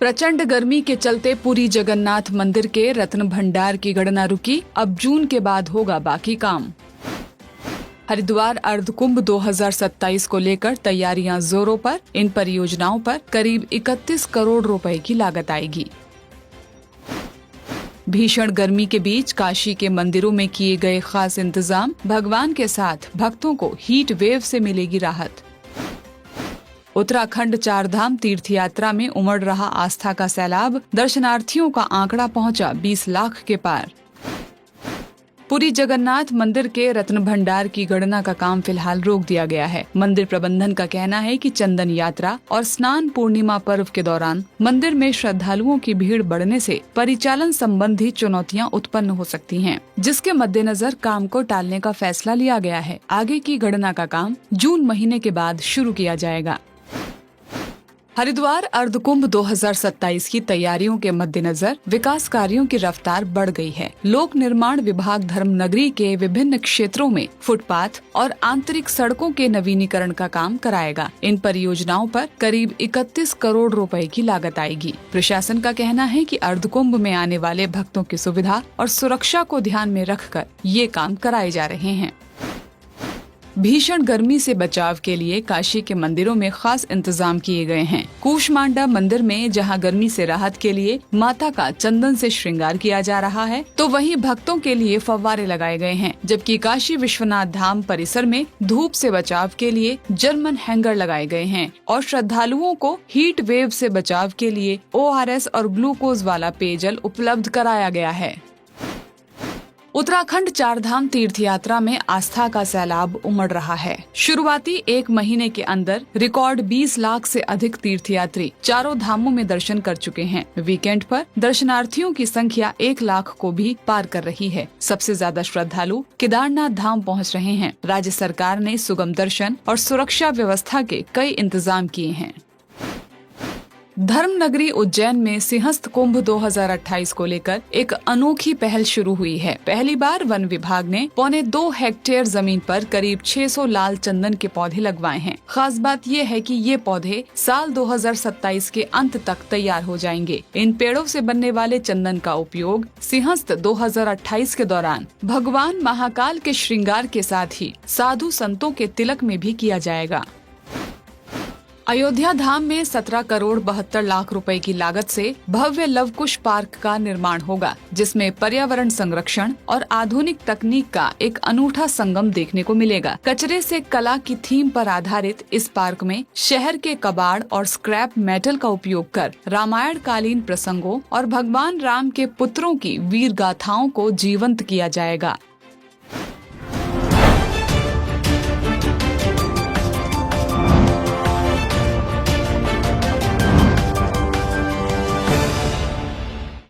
प्रचंड गर्मी के चलते पुरी जगन्नाथ मंदिर के रत्न भंडार की गणना रुकी। अब जून के बाद होगा बाकी काम। हरिद्वार अर्धकुंभ 2027 को लेकर तैयारियां जोरों पर। इन परियोजनाओं पर करीब 31 करोड़ रुपए की लागत आएगी। भीषण गर्मी के बीच काशी के मंदिरों में किए गए खास इंतजाम। भगवान के साथ भक्तों को हीट वेव से मिलेगी राहत। उत्तराखंड चारधाम तीर्थ यात्रा में उमड़ रहा आस्था का सैलाब। दर्शनार्थियों का आंकड़ा पहुंचा 20 लाख के पार। पुरी जगन्नाथ मंदिर के रत्न भंडार की गणना का काम फिलहाल रोक दिया गया है। मंदिर प्रबंधन का कहना है कि चंदन यात्रा और स्नान पूर्णिमा पर्व के दौरान मंदिर में श्रद्धालुओं की भीड़ बढ़ने से परिचालन संबंधी चुनौतियां उत्पन्न हो सकती हैं, जिसके मद्देनजर काम को टालने का फैसला लिया गया है। आगे की गणना का काम जून महीने के बाद शुरू किया जाएगा। हरिद्वार अर्धकुंभ 2027 की तैयारियों के मद्देनजर विकास कार्यों की रफ्तार बढ़ गई है। लोक निर्माण विभाग धर्मनगरी के विभिन्न क्षेत्रों में फुटपाथ और आंतरिक सड़कों के नवीनीकरण का काम कराएगा। इन परियोजनाओं पर करीब 31 करोड़ रुपए की लागत आएगी। प्रशासन का कहना है कि अर्धकुंभ में आने वाले भक्तों की सुविधा और सुरक्षा को ध्यान में रखकर ये काम कराए जा रहे हैं। भीषण गर्मी से बचाव के लिए काशी के मंदिरों में खास इंतजाम किए गए हैं। कूष्मांडा मंदिर में जहां गर्मी से राहत के लिए माता का चंदन से श्रृंगार किया जा रहा है, तो वहीं भक्तों के लिए फव्वारे लगाए गए हैं। जबकि काशी विश्वनाथ धाम परिसर में धूप से बचाव के लिए जर्मन हैंगर लगाए गए हैं और श्रद्धालुओं को हीट वेव से बचाव के लिए ORS और ग्लूकोज वाला पेयजल उपलब्ध कराया गया है। उत्तराखंड चारधाम तीर्थ यात्रा में आस्था का सैलाब उमड़ रहा है। शुरुआती एक महीने के अंदर रिकॉर्ड 20 लाख से अधिक तीर्थयात्री चारों धामों में दर्शन कर चुके हैं। वीकेंड पर दर्शनार्थियों की संख्या 1 लाख को भी पार कर रही है। सबसे ज्यादा श्रद्धालु केदारनाथ धाम पहुंच रहे हैं। राज्य सरकार ने सुगम दर्शन और सुरक्षा व्यवस्था के कई इंतजाम किए हैं। धर्मनगरी उज्जैन में सिंहस्थ कुंभ 2028 को लेकर एक अनोखी पहल शुरू हुई है। पहली बार वन विभाग ने 1.25 हेक्टेयर जमीन पर करीब 600 लाल चंदन के पौधे लगवाए हैं। खास बात ये है कि ये पौधे साल 2027 के अंत तक तैयार हो जाएंगे। इन पेड़ों से बनने वाले चंदन का उपयोग सिंहस्थ 2028 के दौरान भगवान महाकाल के श्रृंगार के साथ ही साधु संतों के तिलक में भी किया जाएगा। अयोध्या धाम में 17 करोड़ 72 लाख रुपए की लागत से भव्य लवकुश पार्क का निर्माण होगा, जिसमें पर्यावरण संरक्षण और आधुनिक तकनीक का एक अनूठा संगम देखने को मिलेगा। कचरे से कला की थीम पर आधारित इस पार्क में शहर के कबाड़ और स्क्रैप मेटल का उपयोग कर रामायण कालीन प्रसंगों और भगवान राम के पुत्रों की वीर गाथाओं को जीवंत किया जाएगा।